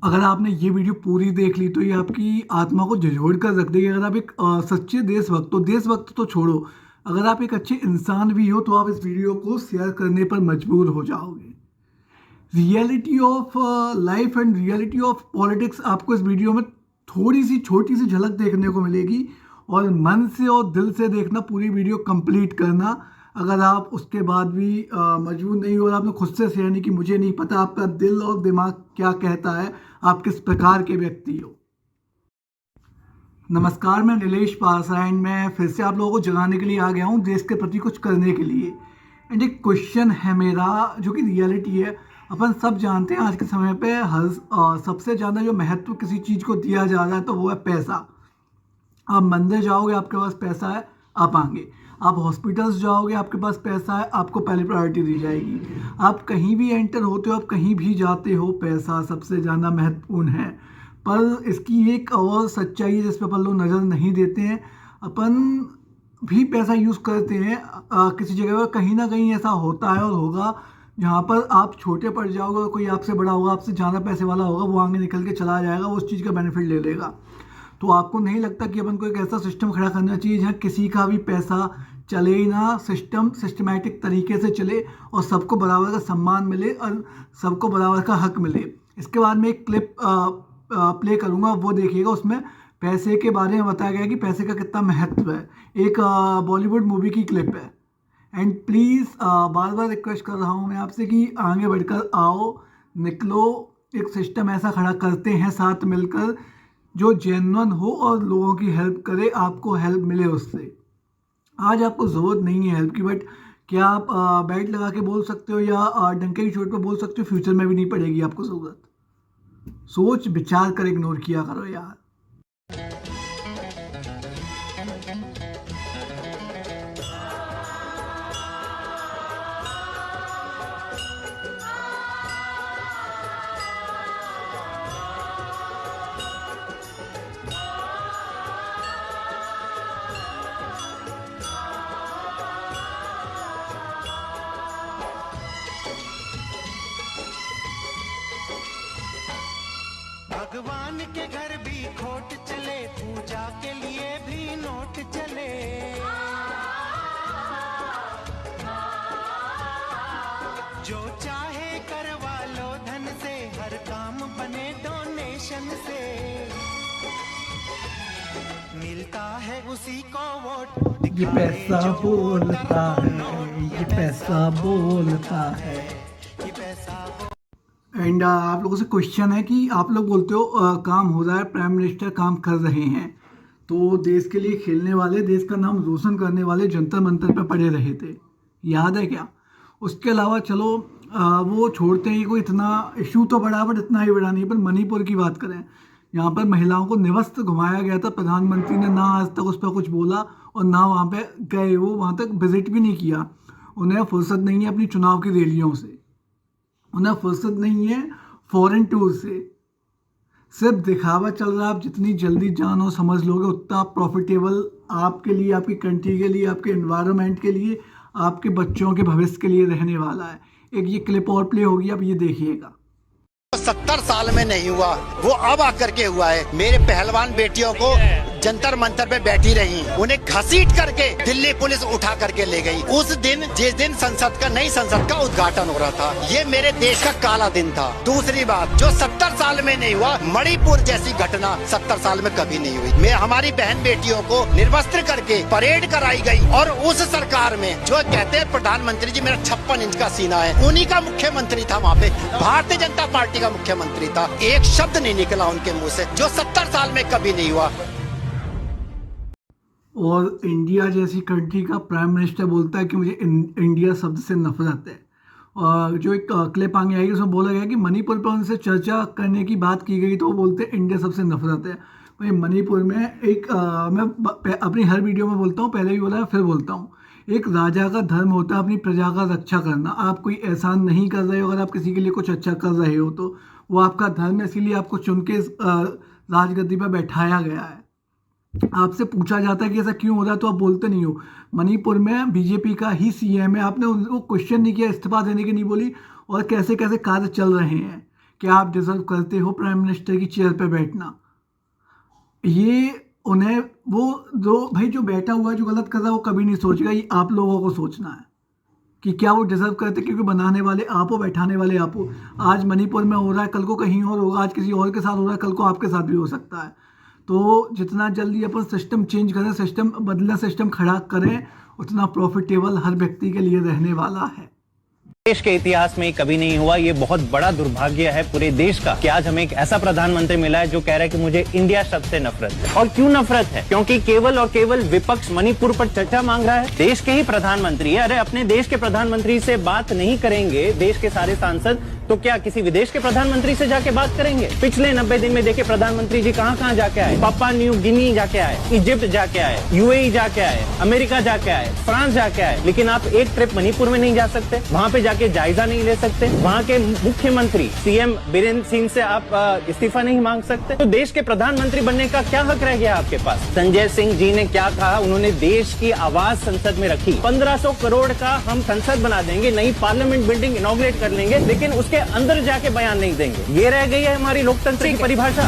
अगर आपने ये वीडियो पूरी देख ली तो ये आपकी आत्मा को झंझोड़ कर रख देगी। अगर आप एक सच्चे देशभक्त हो, देशभक्त तो छोड़ो, अगर आप एक अच्छे इंसान भी हो तो आप इस वीडियो को शेयर करने पर मजबूर हो जाओगे। Reality of life and reality of politics आपको इस वीडियो में थोड़ी सी छोटी सी झलक देखने को मिलेगी। और मन से और दिल से देखना, पूरी वीडियो कंप्लीट करना। अगर आप उसके बाद भी मजबूर नहीं हो और आपने खुद से शेयर नहीं कि मुझे नहीं पता आपका दिल और दिमाग क्या कहता है, आप किस प्रकार के व्यक्ति हो। नमस्कार, मैं नीलेश पासवान। मैं फिर से आप लोगों को जगाने के लिए आ गया हूँ, देश के प्रति कुछ करने के लिए। एंड एक क्वेश्चन है मेरा जो कि रियलिटी है। अपन सब जानते हैं आज के समय पे सबसे ज़्यादा जो महत्व किसी चीज़ को दिया जा रहा है तो वो है पैसा। आप मंदिर जाओगे, आपके पास पैसा है, आप आएंगे। आप हॉस्पिटल्स जाओगे, आपके पास पैसा है, आपको पहले प्रायोरिटी दी जाएगी। आप कहीं भी एंटर होते हो, आप कहीं भी जाते हो, पैसा सबसे ज़्यादा महत्वपूर्ण है। पर इसकी एक और सच्चाई है जिस पर अपन लोग नज़र नहीं देते हैं। अपन भी पैसा यूज़ करते हैं किसी जगह पर, कहीं ना कहीं ऐसा होता है और होगा जहाँ पर आप छोटे पड़ जाओगे और कोई आपसे बड़ा होगा, आपसे ज़्यादा पैसे वाला होगा, वो आगे निकल के चला जाएगा, वो उस चीज़ का बेनिफिट ले लेगा। तो आपको नहीं लगता कि अपन को एक ऐसा सिस्टम खड़ा करना चाहिए जहाँ किसी का भी पैसा चले ही ना, सिस्टम सिस्टमैटिक तरीके से चले और सबको बराबर का सम्मान मिले और सबको बराबर का हक मिले। इसके बाद में एक क्लिप प्ले करूँगा, वो देखिएगा। उसमें पैसे के बारे में बताया गया है कि पैसे का कितना महत्व है। एक बॉलीवुड मूवी की क्लिप है। And please bar bar request कर रहा हूँ मैं आपसे कि आगे बढ़कर आओ, निकलो, एक सिस्टम ऐसा खड़ा करते हैं साथ मिलकर जो जेन्युइन हो और लोगों की हेल्प करे, आपको हेल्प मिले उससे। आज आपको ज़रूरत नहीं है हेल्प की, बट क्या आप बेल्ट लगा के बोल सकते हो या डंके की चोट पर बोल सकते हो, फ्यूचर में भी नहीं पड़ेगी आपको ज़रूरत। सोच विचार कर इग्नोर किया करो यार। भगवान के घर भी खोट चले, पूजा के लिए भी नोट चले। जो चाहे करवा लो धन से, हर काम बने डोनेशन से। मिलता है उसी को वोट, ये पैसा बोलता है, ये पैसा बोलता है। ये पैसा एंड आप लोगों से क्वेश्चन है कि आप लोग बोलते हो काम हो रहा है, प्राइम मिनिस्टर काम कर रहे हैं, तो देश के लिए खेलने वाले, देश का नाम रोशन करने वाले जंतर मंतर पे पड़े रहे थे, याद है क्या? उसके अलावा चलो वो छोड़ते ही, कोई इतना इशू तो बड़ा बट इतना ही बड़ा नहीं। पर मणिपुर की बात करें, यहाँ पर महिलाओं को निवस्त्र घुमाया गया था, प्रधानमंत्री ने ना आज तक उस पर कुछ बोला और ना वहाँ पे गए, वो वहाँ तक विजिट भी नहीं किया। उन्हें फुर्सत नहीं है अपनी चुनाव की रैलियों से, उन्हें फुर्सत नहीं है फॉरेन टूर से, सिर्फ दिखावा चल रहा है। आप जितनी जल्दी जानो समझ लोगे उतना प्रॉफिटेबल आपके लिए, आपकी कंट्री के लिए, आपके एनवायरनमेंट के लिए, आपके बच्चों के भविष्य के लिए रहने वाला है। एक ये क्लिप और प्ले होगी, आप ये देखिएगा। 70 साल में नहीं हुआ, वो अब आकर के हुआ है। मेरे पहलवान बेटियों को जंतर मंतर पे बैठी रही, उन्हें घसीट करके दिल्ली पुलिस उठा करके ले गई। उस दिन, जिस दिन नई संसद का उद्घाटन हो रहा था, ये मेरे देश का काला दिन था। दूसरी बात, जो 70 साल में नहीं हुआ, मणिपुर जैसी घटना 70 साल में कभी नहीं हुई। मैं हमारी बहन बेटियों को निर्वस्त्र करके परेड कराई गई, और उस सरकार में जो कहते हैं प्रधानमंत्री जी मेरा 56 इंच का सीना है, उन्हीं का मुख्यमंत्री था वहाँ पे, भारतीय जनता पार्टी का मुख्यमंत्री था। एक शब्द नहीं निकला उनके मुंह से, जो 70 साल में कभी नहीं हुआ। और इंडिया जैसी कंट्री का प्राइम मिनिस्टर बोलता है कि मुझे इंडिया शब्द से नफरत है। और जो एक क्लिप आगे आई उसमें बोला गया कि मणिपुर पर उनसे चर्चा करने की बात की गई तो वो बोलते हैं इंडिया सबसे नफरत है। भाई मणिपुर में एक मैं अपनी हर वीडियो में बोलता हूँ, पहले भी बोला है फिर बोलता हूँ, एक राजा का धर्म होता है अपनी प्रजा का रक्षा करना। आप कोई एहसान नहीं कर रहे हो, अगर आप किसी के लिए कुछ अच्छा कर रहे हो तो वो आपका धर्म है, इसीलिए आपको चुन के राजगद्दी पर बैठाया गया है। आपसे पूछा जाता है कि ऐसा क्यों हो रहा है तो आप बोलते नहीं हो। मणिपुर में बीजेपी का ही सीएम है, आपने उनको क्वेश्चन नहीं किया, इस्तीफा देने की नहीं बोली, और कैसे कैसे कार्य चल रहे हैं। क्या आप डिजर्व करते हो प्राइम मिनिस्टर की चेयर पे बैठना। ये उन्हें वो जो बैठा हुआ है, जो गलत कर रहा है, वो कभी नहीं सोचेगा। ये आप लोगों को सोचना है कि क्या वो डिजर्व करते, क्योंकि बनाने वाले आप हो, बैठाने वाले आप हो। आज मणिपुर में हो रहा है, कल को कहीं और होगा, आज किसी और के साथ हो रहा है, कल को आपके साथ भी हो सकता है। तो जितना जल्दी अपन सिस्टम चेंज करें, सिस्टम बदला, सिस्टम खड़ा करें, उतना प्रॉफिटेबल हर व्यक्ति के लिए रहने वाला है। देश के इतिहास में कभी नहीं हुआ। ये बहुत बड़ा दुर्भाग्य है पूरे देश का कि आज हमें एक ऐसा प्रधानमंत्री मिला है जो कह रहा है कि मुझे इंडिया शब्द से नफरत है। और क्यों नफरत है? क्योंकि केवल और केवल विपक्ष मणिपुर पर चर्चा मांग रहा है। देश के ही प्रधानमंत्री है। अरे अपने देश के प्रधानमंत्री से बात नहीं करेंगे देश के सारे सांसद, तो क्या किसी विदेश के प्रधानमंत्री से जाके बात करेंगे? पिछले 90 दिन में देखे प्रधानमंत्री जी कहां जाके आए। पापा न्यू गिनी जाके आए, इजिप्ट जाके आए, यूएई जाके आए, अमेरिका जाके आए, फ्रांस जाके आए, लेकिन आप एक ट्रिप मणिपुर में नहीं जा सकते, वहां पे जाके जायजा नहीं ले सकते, वहां के मुख्यमंत्री सीएम बीरेंद्र सिंह से आप इस्तीफा नहीं मांग सकते। तो देश के प्रधानमंत्री बनने का क्या हक रह गया आपके पास? संजय सिंह जी ने क्या कहा? उन्होंने देश की आवाज संसद में रखी। 1500 करोड़ का हम संसद बना देंगे, नई पार्लियामेंट बिल्डिंग इनॉग्रेट कर लेंगे, लेकिन उसके अंदर जाके बयान नहीं देंगे। ये रह गई है हमारी लोकतंत्र की परिभाषा।